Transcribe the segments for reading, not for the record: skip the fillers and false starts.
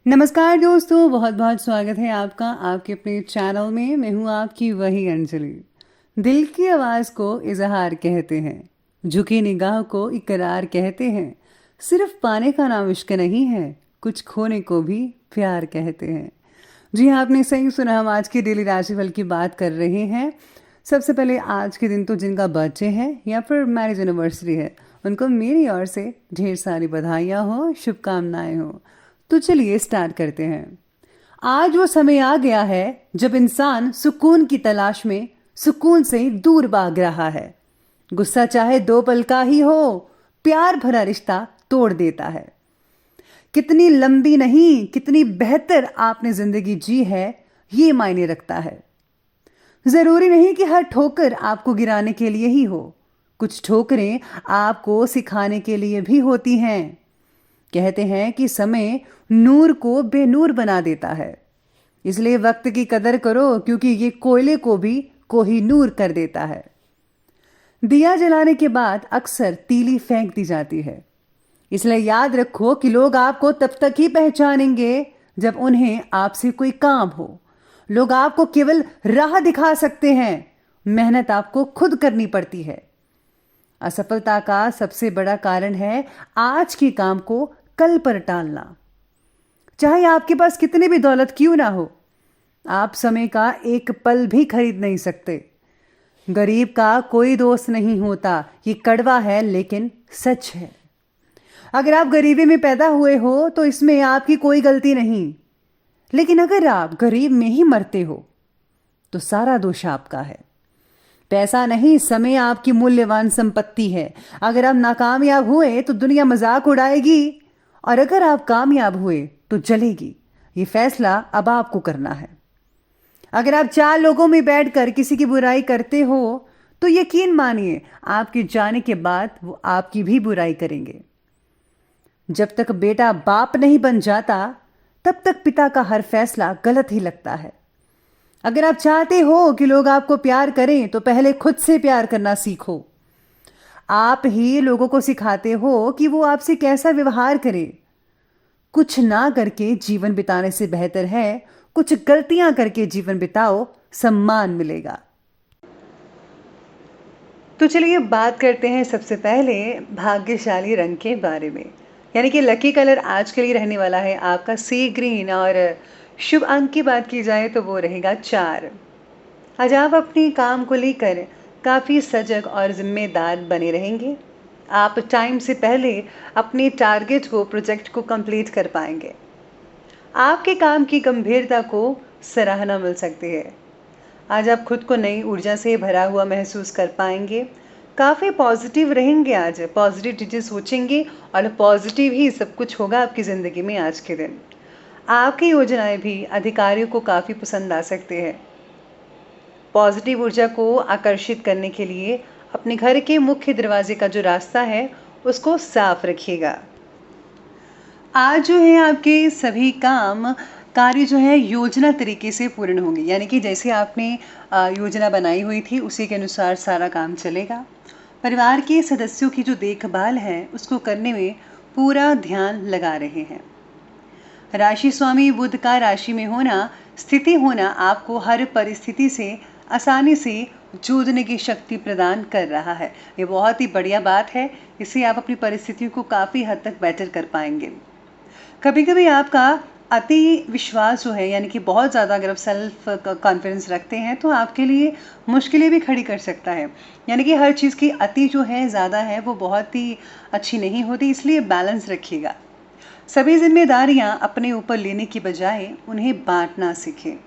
नमस्कार दोस्तों, बहुत बहुत स्वागत है आपका आपके अपने चैनल में। मैं हूँ आपकी वही अंजलि। दिल की आवाज़ को इजहार कहते हैं, झुकी निगाह को इकरार कहते हैं। सिर्फ पाने का नाम इश्क नहीं है, कुछ खोने को भी प्यार कहते हैं। जी हाँ, आपने सही सुना। हम आज की डेली राशिफल की बात कर रहे हैं। सबसे पहले आज के दिन तो जिनका बर्थडे है या फिर मैरिज एनिवर्सरी है, उनको मेरी ओर से ढेर सारी बधाइयाँ हो, शुभकामनाएं हो। तो चलिए स्टार्ट करते हैं। आज वो समय आ गया है जब इंसान सुकून की तलाश में सुकून से दूर भाग रहा है। गुस्सा चाहे 2 पल का ही हो, प्यार भरा रिश्ता तोड़ देता है। कितनी लंबी नहीं, कितनी बेहतर आपने जिंदगी जी है, ये मायने रखता है। जरूरी नहीं कि हर ठोकर आपको गिराने के लिए ही हो, कुछ ठोकरें आपको सिखाने के लिए भी होती हैं। कहते हैं कि समय नूर को बेनूर बना देता है, इसलिए वक्त की कदर करो, क्योंकि ये कोयले को भी कोहिनूर कर देता है। दिया जलाने के बाद अक्सर तीली फेंक दी जाती है, इसलिए याद रखो कि लोग आपको तब तक ही पहचानेंगे जब उन्हें आपसे कोई काम हो। लोग आपको केवल राह दिखा सकते हैं, मेहनत आपको खुद करनी पड़ती है। असफलता का सबसे बड़ा कारण है आज के काम को कल पर टालना। चाहे आपके पास कितनी भी दौलत क्यों ना हो, आप समय का एक पल भी खरीद नहीं सकते। गरीब का कोई दोस्त नहीं होता, ये कड़वा है लेकिन सच है। अगर आप गरीबी में पैदा हुए हो तो इसमें आपकी कोई गलती नहीं, लेकिन अगर आप गरीब में ही मरते हो तो सारा दोष आपका है। पैसा नहीं, समय आपकी मूल्यवान संपत्ति है। अगर आप नाकामयाब हुए तो दुनिया मजाक उड़ाएगी, और अगर आप कामयाब हुए तो जलेगी। ये फैसला अब आपको करना है। अगर आप 4 लोगों में बैठकर किसी की बुराई करते हो तो यकीन मानिए आपके जाने के बाद वो आपकी भी बुराई करेंगे। जब तक बेटा बाप नहीं बन जाता तब तक पिता का हर फैसला गलत ही लगता है। अगर आप चाहते हो कि लोग आपको प्यार करें तो पहले खुद से प्यार करना सीखो। आप ही लोगों को सिखाते हो कि वो आपसे कैसा व्यवहार करें। कुछ ना करके जीवन बिताने से बेहतर है कुछ गलतियां करके जीवन बिताओ, सम्मान मिलेगा। तो चलिए बात करते हैं सबसे पहले भाग्यशाली रंग के बारे में। यानी कि लकी कलर आज के लिए रहने वाला है आपका सी ग्रीन, और शुभ अंक की बात की जाए तो वो रहेगा 4। आज आप अपने काम को लेकर काफ़ी सजग और जिम्मेदार बने रहेंगे। आप टाइम से पहले अपने टारगेट को, प्रोजेक्ट को कंप्लीट कर पाएंगे। आपके काम की गंभीरता को सराहना मिल सकती है। आज आप खुद को नई ऊर्जा से भरा हुआ महसूस कर पाएंगे। काफ़ी पॉजिटिव रहेंगे, आज पॉजिटिव चीज़ें सोचेंगे और पॉजिटिव ही सब कुछ होगा आपकी ज़िंदगी में आज के दिन। आपकी योजनाएं भी अधिकारियों को काफ़ी पसंद आ सकते हैं। पॉजिटिव ऊर्जा को आकर्षित करने के लिए अपने घर के मुख्य दरवाजे का जो रास्ता है उसको साफ रखिएगा। आज जो है आपके सभी कार्य जो है योजना तरीके से पूर्ण होंगे, यानी कि जैसे आपने योजना बनाई हुई थी उसी के अनुसार सारा काम चलेगा। परिवार के सदस्यों की जो देखभाल है उसको करने में पूरा ध्यान लगा रहे हैं। राशि स्वामी बुध का राशि में होना, स्थिति होना आपको हर परिस्थिति से आसानी से जूझने की शक्ति प्रदान कर रहा है। ये बहुत ही बढ़िया बात है, इससे आप अपनी परिस्थितियों को काफ़ी हद तक बेटर कर पाएंगे। कभी कभी आपका अति विश्वास जो है, यानी कि बहुत ज़्यादा अगर आप सेल्फ कॉन्फिडेंस रखते हैं तो आपके लिए मुश्किलें भी खड़ी कर सकता है। यानी कि हर चीज़ की अति जो है, ज़्यादा है, वो बहुत ही अच्छी नहीं होती, इसलिए बैलेंस रखिएगा। सभी जिम्मेदारियां अपने ऊपर लेने की बजाय उन्हें बांटना सीखें,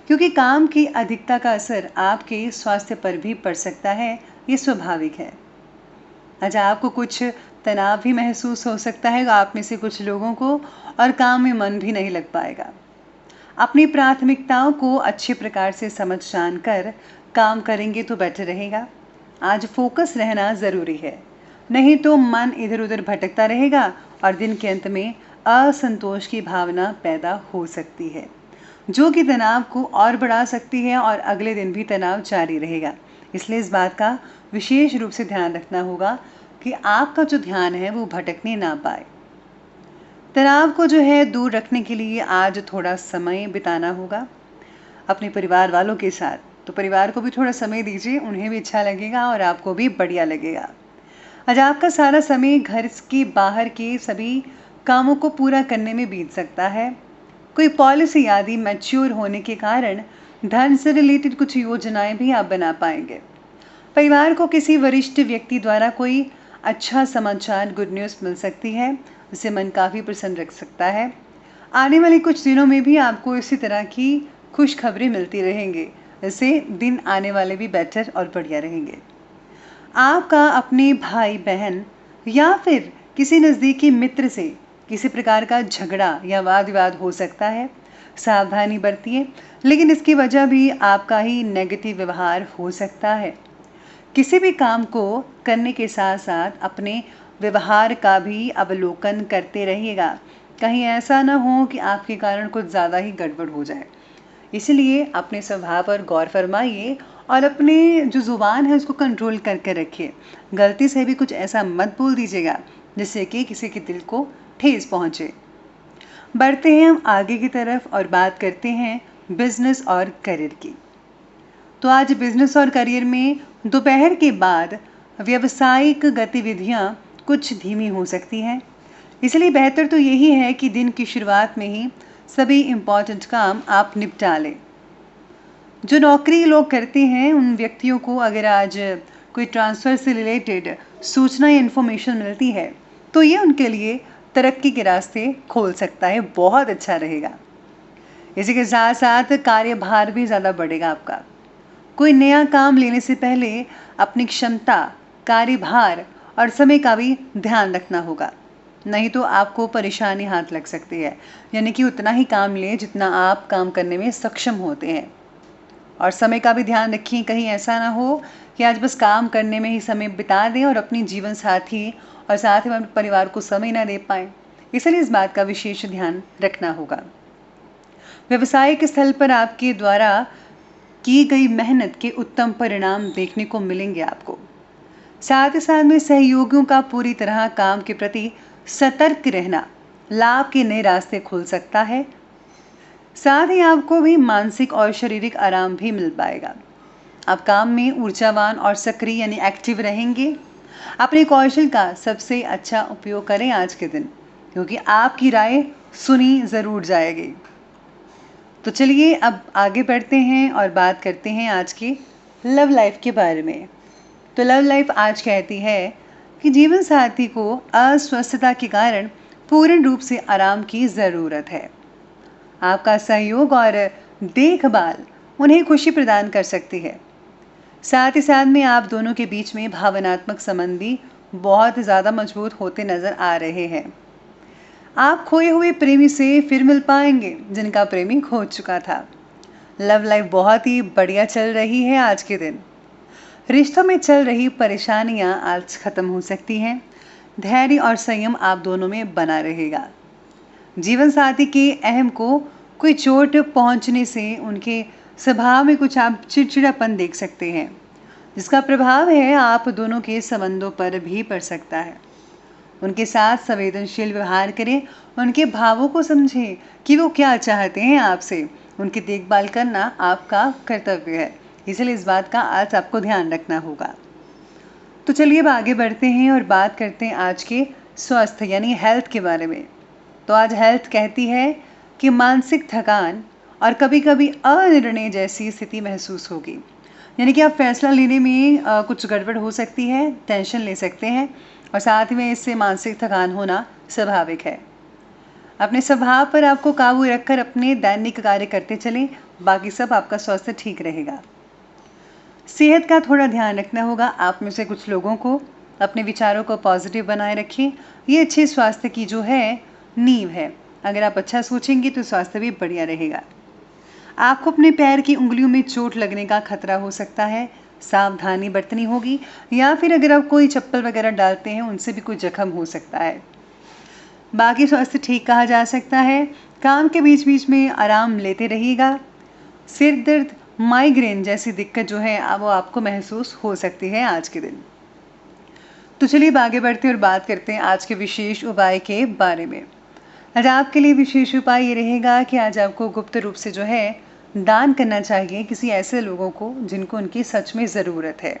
क्योंकि काम की अधिकता का असर आपके स्वास्थ्य पर भी पड़ सकता है। ये स्वाभाविक है। आज आपको कुछ तनाव भी महसूस हो सकता है आप में से कुछ लोगों को, और काम में मन भी नहीं लग पाएगा। अपनी प्राथमिकताओं को अच्छे प्रकार से समझ जान कर काम करेंगे तो बेटर रहेगा। आज फोकस रहना ज़रूरी है, नहीं तो मन इधर उधर भटकता रहेगा और दिन के अंत में असंतोष की भावना पैदा हो सकती है, जो कि तनाव को और बढ़ा सकती है और अगले दिन भी तनाव जारी रहेगा। इसलिए इस बात का विशेष रूप से ध्यान रखना होगा कि आपका जो ध्यान है वो भटकने ना पाए। तनाव को जो है दूर रखने के लिए आज थोड़ा समय बिताना होगा अपने परिवार वालों के साथ। तो परिवार को भी थोड़ा समय दीजिए, उन्हें भी अच्छा लगेगा और आपको भी बढ़िया लगेगा। आज आपका सारा समय घर के बाहर के सभी कामों को पूरा करने में बीत सकता है। कोई पॉलिसी आदि मैच्योर होने के कारण धन से रिलेटेड कुछ योजनाएं भी आप बना पाएंगे। परिवार को किसी वरिष्ठ व्यक्ति द्वारा कोई अच्छा समाचार, गुड न्यूज़ मिल सकती है, उससे मन काफ़ी प्रसन्न रख सकता है। आने वाले कुछ दिनों में भी आपको इसी तरह की खुश खबरें मिलती रहेंगे, इससे दिन आने वाले भी बेटर और बढ़िया रहेंगे। आपका अपने भाई बहन या फिर किसी नज़दीकी मित्र से किसी प्रकार का झगड़ा या वाद विवाद हो सकता है। सावधानी बरतिए, लेकिन इसकी वजह भी आपका ही नेगेटिव व्यवहार हो सकता है। किसी भी काम को करने के साथ साथ अपने व्यवहार का भी अवलोकन करते रहिएगा। कहीं ऐसा ना हो कि आपके कारण कुछ ज़्यादा ही गड़बड़ हो जाए। इसलिए अपने स्वभाव पर गौर फरमाइए और अपने जो ज़ुबान है उसको कंट्रोल करके रखिए। गलती से भी कुछ ऐसा मत बोल दीजिएगा जिससे कि किसी के दिल को ठेस पहुँचे। बढ़ते हैं हम आगे की तरफ और बात करते हैं बिजनेस और करियर की। तो आज बिजनेस और करियर में दोपहर के बाद व्यावसायिक गतिविधियां कुछ धीमी हो सकती हैं। इसलिए बेहतर तो यही है कि दिन की शुरुआत में ही सभी इम्पॉर्टेंट काम आप निपटा लें। जो नौकरी लोग करते हैं उन व्यक्तियों को अगर आज कोई ट्रांसफ़र से रिलेटेड सूचना या इन्फॉर्मेशन मिलती है तो ये उनके लिए तरक्की के रास्ते खोल सकता है, बहुत अच्छा रहेगा। इसी के साथ साथ कार्यभार भी ज़्यादा बढ़ेगा आपका। कोई नया काम लेने से पहले अपनी क्षमता, कार्यभार और समय का भी ध्यान रखना होगा, नहीं तो आपको परेशानी हाथ लग सकती है। यानी कि उतना ही काम लें जितना आप काम करने में सक्षम होते हैं। और समय का भी ध्यान रखिए, कहीं ऐसा ना हो कि आज बस काम करने में ही समय बिता दें और अपनी जीवन साथी और साथ ही अपने परिवार को समय ना दे पाएँ। इसलिए इस बात का विशेष ध्यान रखना होगा। व्यावसायिक स्थल पर आपके द्वारा की गई मेहनत के उत्तम परिणाम देखने को मिलेंगे आपको। साथ ही साथ में सहयोगियों का पूरी तरह काम के प्रति सतर्क रहना लाभ के नए रास्ते खोल सकता है। साथ ही आपको भी मानसिक और शारीरिक आराम भी मिल पाएगा। आप काम में ऊर्जावान और सक्रिय यानी एक्टिव रहेंगे। अपने कौशल का सबसे अच्छा उपयोग करें आज के दिन, क्योंकि आपकी राय सुनी ज़रूर जाएगी। तो चलिए अब आगे बढ़ते हैं और बात करते हैं आज की लव लाइफ के बारे में। तो लव लाइफ आज कहती है कि जीवन साथी को अस्वस्थता के कारण पूर्ण रूप से आराम की ज़रूरत है। आपका सहयोग और देखभाल उन्हें खुशी प्रदान कर सकती है। साथ ही साथ में आप दोनों के बीच में भावनात्मक संबंध भी बहुत ज़्यादा मजबूत होते नज़र आ रहे हैं। आप खोए हुए प्रेमी से फिर मिल पाएंगे जिनका प्रेमी खो चुका था। लव लाइफ बहुत ही बढ़िया चल रही है आज के दिन। रिश्तों में चल रही परेशानियां आज खत्म हो सकती हैं। धैर्य और संयम आप दोनों में बना रहेगा। जीवन साथी के अहम को कोई चोट पहुंचने से उनके स्वभाव में कुछ आप चिड़चिड़ापन देख सकते हैं, जिसका प्रभाव है आप दोनों के संबंधों पर भी पड़ सकता है। उनके साथ संवेदनशील व्यवहार करें, उनके भावों को समझें कि वो क्या चाहते हैं आपसे। उनकी देखभाल करना आपका कर्तव्य है, इसलिए इस बात का आज आपको ध्यान रखना होगा। तो चलिए अब आगे बढ़ते हैं और बात करते हैं आज के स्वास्थ्य यानी हेल्थ के बारे में। तो आज हेल्थ कहती है कि मानसिक थकान और कभी कभी अनिर्णय जैसी स्थिति महसूस होगी। यानी कि आप फैसला लेने में कुछ गड़बड़ हो सकती है, टेंशन ले सकते हैं और साथ में इससे मानसिक थकान होना स्वाभाविक है। अपने स्वभाव पर आपको काबू रखकर अपने दैनिक कार्य करते चलें, बाकी सब आपका स्वास्थ्य ठीक रहेगा। सेहत का थोड़ा ध्यान रखना होगा। आप में से कुछ लोगों को अपने विचारों को पॉजिटिव बनाए रखें, ये अच्छे स्वास्थ्य की जो है नींव है। अगर आप अच्छा सोचेंगे तो स्वास्थ्य भी बढ़िया रहेगा। आपको अपने पैर की उंगलियों में चोट लगने का खतरा हो सकता है, सावधानी बरतनी होगी, या फिर अगर आप कोई चप्पल वगैरह डालते हैं उनसे भी कोई जख्म हो सकता है। बाकी स्वास्थ्य ठीक कहा जा सकता है। काम के बीच बीच में आराम लेते रहिएगा। सिर दर्द, माइग्रेन जैसी दिक्कत जो है वो आपको महसूस हो सकती है आज के दिन। तो चलिए आगे बढ़ते और बात करते हैं आज के विशेष उपाय के बारे में। आज आपके लिए विशेष उपाय ये रहेगा कि आज आपको गुप्त रूप से जो है दान करना चाहिए किसी ऐसे लोगों को जिनको उनकी सच में ज़रूरत है।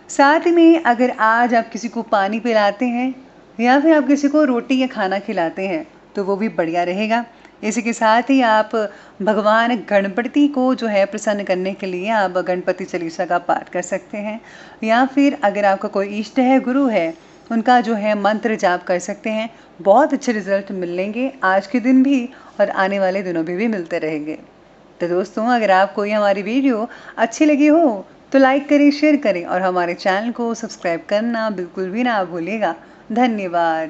साथ ही में अगर आज आप किसी को पानी पिलाते हैं या फिर आप किसी को रोटी या खाना खिलाते हैं तो वो भी बढ़िया रहेगा। इसी के साथ ही आप भगवान गणपति को जो है प्रसन्न करने के लिए आप गणपति चालीसा का पाठ कर सकते हैं या फिर अगर आपका कोई इष्ट है, गुरु है, उनका जो है मंत्र जाप कर सकते हैं। बहुत अच्छे रिजल्ट मिलेंगे आज के दिन भी और आने वाले दिनों में भी मिलते रहेंगे। तो दोस्तों, अगर आपको ये हमारी वीडियो अच्छी लगी हो तो लाइक करें, शेयर करें और हमारे चैनल को सब्सक्राइब करना बिल्कुल भी ना भूलिएगा। धन्यवाद।